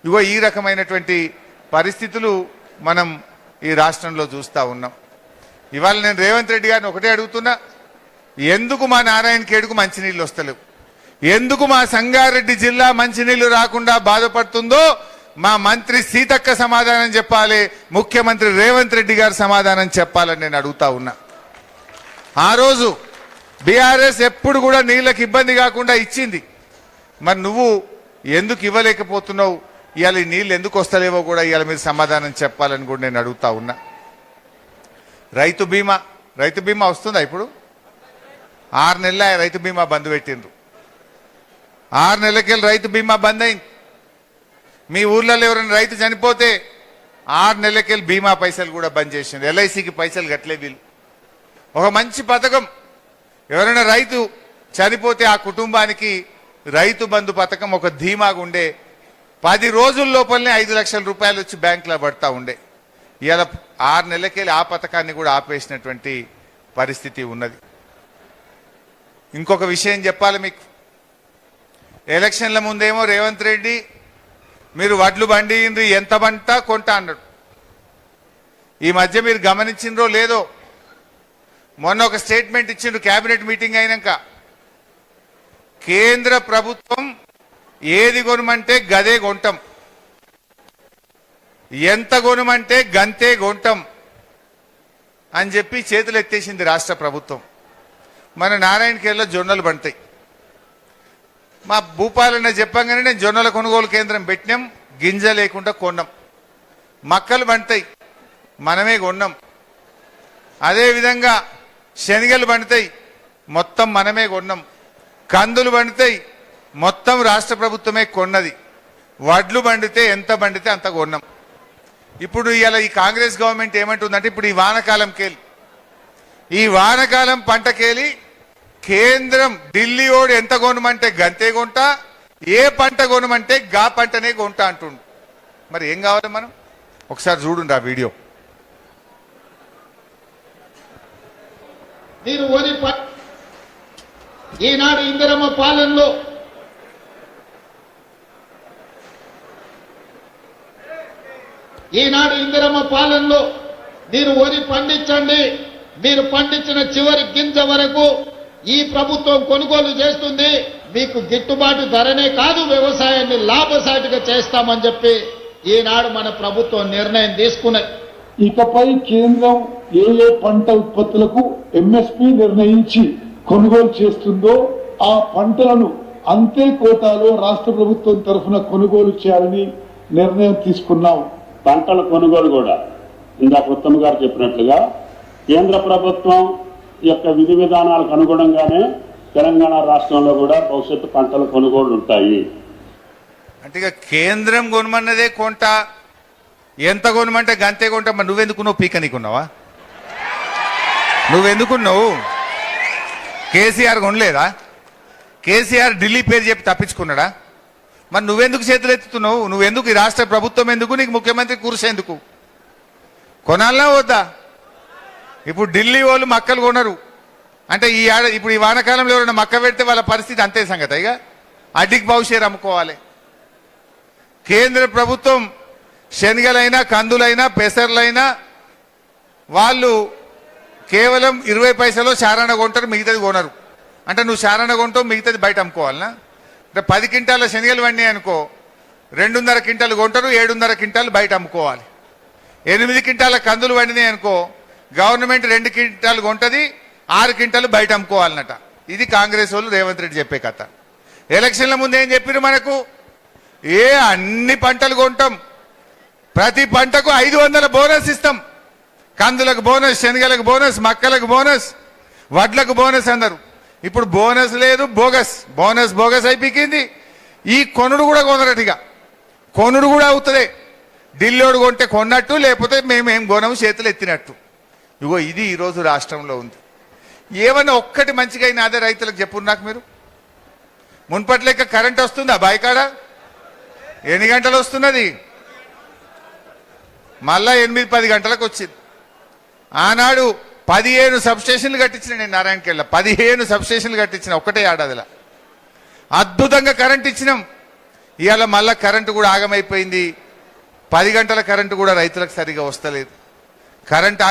ఇగో ఈ రకమైనటువంటి పరిస్థితులు మనం ఈ రాష్ట్రంలో చూస్తూ ఉన్నాం. ఇవాళ నేను రేవంత్ రెడ్డి గారిని ఒకటే అడుగుతున్నా, ఎందుకు మా నారాయణ ఖేడ్కు మంచినీళ్ళు వస్తలేవు, ఎందుకు మా సంగారెడ్డి జిల్లా మంచినీళ్లు రాకుండా బాధపడుతుందో మా మంత్రి సీతక్క సమాధానం చెప్పాలి, ముఖ్యమంత్రి రేవంత్ రెడ్డి గారు సమాధానం చెప్పాలని నేను అడుగుతా ఉన్నా. ఆ రోజు బీఆర్ఎస్ ఎప్పుడు కూడా నీళ్ళకి ఇబ్బంది కాకుండా ఇచ్చింది, మరి నువ్వు ఎందుకు ఇవ్వలేకపోతున్నావు, ఇవాళ ఈ నీళ్ళు ఎందుకు వస్తలేవో కూడా ఇవాళ మీరు సమాధానం చెప్పాలని కూడా నేను అడుగుతా ఉన్నా. రైతు బీమా వస్తుందా? ఇప్పుడు 6 నెలల రైతు బీమా బంద్ పెట్టిండ్రు. 6 నెలలకెళ్ళి రైతు బీమా బంద్ అయింది. మీ ఊర్లలో ఎవరైనా రైతు చనిపోతే 6 నెలలకెళ్ళి బీమా పైసలు కూడా బంద్ చేసిండ్రు. ఎల్ఐసికి పైసలు కట్టలే వీళ్ళు. ఒక మంచి పథకం, ఎవరైనా రైతు చనిపోతే ఆ కుటుంబానికి రైతు బంధు పథకం ఒక ధీమాగా ఉండే. 10 రోజుల లోపలనే 5 లక్షల రూపాయలు వచ్చి బ్యాంకులో పడతా ఉండే. ఇవాళ 6 నెలలకెళ్ళి ఆ పథకాన్ని కూడా ఆపేసినటువంటి పరిస్థితి ఉన్నది. ఇంకొక విషయం చెప్పాలి మీకు, ఎలక్షన్ల ముందేమో రేవంత్ రెడ్డి మీరు వడ్లు బండియండ్రి, ఎంత పంట కొంటా అన్నాడు. ఈ మధ్య మీరు గమనించిండ్రో లేదో, మొన్న ఒక స్టేట్మెంట్ ఇచ్చిండ్రు కేబినెట్ మీటింగ్ అయినాక, కేంద్ర ప్రభుత్వం ఏది కొనమంటే గదే కొంటాం, ఎంత కొనమంటే గంతే కొంటాం అని చెప్పి చేతులు ఎత్తేసింది రాష్ట్ర ప్రభుత్వం. మన నారాయణఖేడ్లో జొన్నలు పండుతాయి. మా భూపాలన్న చెప్పంగానే నేను జొన్నల కొనుగోలు కేంద్రం పెట్టినాం, గింజ లేకుండా కొన్నాం. మక్కలు పండుతాయి, మనమే కొన్నాం. అదేవిధంగా శనగలు పండుతాయి, మొత్తం మనమే కొన్నాం. కందులు పండుతాయి, మొత్తం రాష్ట్ర ప్రభుత్వమే కొన్నది. వడ్లు పండితే ఎంత పండితే అంత కొన్నాం. ఇప్పుడు ఇవాళ ఈ కాంగ్రెస్ గవర్నమెంట్ ఏమంటుందంటే, ఇప్పుడు ఈ వానకాలం పంటకేలి కేంద్రం ఢిల్లీ ఓడి ఎంత కొనమంటే గంతే కొంటా, ఏ పంట కొనమంటే గా పంటనే కొంటా అంటుండు. మరి ఏం కావాలి మనం? ఒకసారి చూడండి ఆ వీడియో. మీరు ఈనాడు ఇందిరమ్మ పాలనలో మీరు వరి పండించండి, మీరు పండించిన చివరి గింజ వరకు ఈ ప్రభుత్వం కొనుగోలు చేస్తుంది, మీకు గిట్టుబాటు ధరనే కాదు వ్యవసాయాన్ని లాభసాటిగా చేస్తామని చెప్పి ఈనాడు మన ప్రభుత్వం నిర్ణయం తీసుకున్నది. ఇకపై కేంద్రం ఏ ఏ పంట ఉత్పత్తులకు ఎంఎస్పి నిర్ణయించి కొనుగోలు చేస్తుందో ఆ పంటలను అంతే కోటాలో రాష్ట్ర ప్రభుత్వం తరఫున కొనుగోలు చేయాలని నిర్ణయం తీసుకున్నాం. పంటల కొనుగోలు కూడా ఇందాక ఉత్తమ్ గారు చెప్పినట్లుగా కేంద్ర ప్రభుత్వం యొక్క విధి విధానాలకు అనుగుణంగానే తెలంగాణ రాష్ట్రంలో కూడా భవిష్యత్తు పంటల కొనుగోలు ఉంటాయి. అంటే ఇక కేంద్రం కొనమన్నదే కొంట, ఎంత కొనమంటే గంతే కొంట. మరి నువ్వెందుకున్నావు? పీక నీకున్నావా? నువ్వెందుకున్నావు? కేసీఆర్ కొనలేదా? కేసీఆర్ ఢిల్లీ పేరు చెప్పి తప్పించుకున్నాడా? మరి నువ్వెందుకు చేతులు ఎత్తుతున్నావు? నువ్వెందుకు? ఈ రాష్ట్ర ప్రభుత్వం ఎందుకు? నీకు ముఖ్యమంత్రి కూర్చేందుకు? కొనాలనా వద్దా? ఇప్పుడు ఢిల్లీ వాళ్ళు మక్కలు కొనరు అంటే ఇప్పుడు ఈ వానకాలంలో ఎవరైనా మక్క పెడితే వాళ్ళ పరిస్థితి అంతే సంగతి. ఇక అడ్డికి భవిష్యత్ అమ్ముకోవాలి. కేంద్ర ప్రభుత్వం శనగలైనా కందులైనా పెసర్లైనా వాళ్ళు కేవలం 20 పైసలు చారణ కొంటారు, మిగతాది కొనరు. అంటే నువ్వు చారణ కొంటావు, మిగతాది బయట అమ్ముకోవాలనా? అంటే 10 క్వింటాల శనగలు వండి అనుకో, 2.5 క్వింటాలు కొంటారు, 7.5 క్వింటాలు బయట అమ్ముకోవాలి. 8 క్వింటాల కందులు వండినాయి అనుకో, గవర్నమెంట్ 2 క్వింటాలు కొంటది, 6 క్వింటాలు బయట అమ్ముకోవాలన్నట. ఇది కాంగ్రెస్ వాళ్ళు రేవంత్ రెడ్డి చెప్పే కథ. ఎలక్షన్ల ముందు ఏం చెప్పారు మనకు? అన్ని పంటలు కొంటాం, ప్రతి పంటకు 500 బోనస్ ఇస్తాం. కందులకు బోనస్, శనగలకు బోనస్, మక్కలకు బోనస్, వడ్లకు బోనస్ అన్నారు. ఇప్పుడు బోనస్ లేదు, బోగస్ అయిపోయింది. ఈ కొనుడు కూడా కొనరటిగా, కొనుడు కూడా అవుతుంది. ఢిల్లీోడు కొంటే కొన్నట్టు, లేకపోతే మేమేం కొనము చేతులు ఎత్తినట్టు. ఇగో ఇది ఈరోజు రాష్ట్రంలో ఉంది. ఏమన్నా ఒక్కటి మంచిగా అయినా అదే రైతులకు చెప్పు నాకు. మీరు మున్పటి లెక్క కరెంట్ వస్తుందా బాయికాడ? ఎన్ని గంటలు వస్తున్నది? మళ్ళా 8-10 గంటలకు వచ్చింది. ఆనాడు 15 సబ్స్టేషన్లు కట్టించిన నేను నారాయణఖేడ్లో, 15 సబ్స్టేషన్లు కట్టించిన ఒక్కటే ఏడాదిలో. అద్భుతంగా కరెంట్ ఇచ్చినాం. ఇవాళ మళ్ళా కరెంటు కూడా ఆగమైపోయింది. 10 గంటల కరెంటు కూడా రైతులకు సరిగా వస్తలేదు. కరెంట్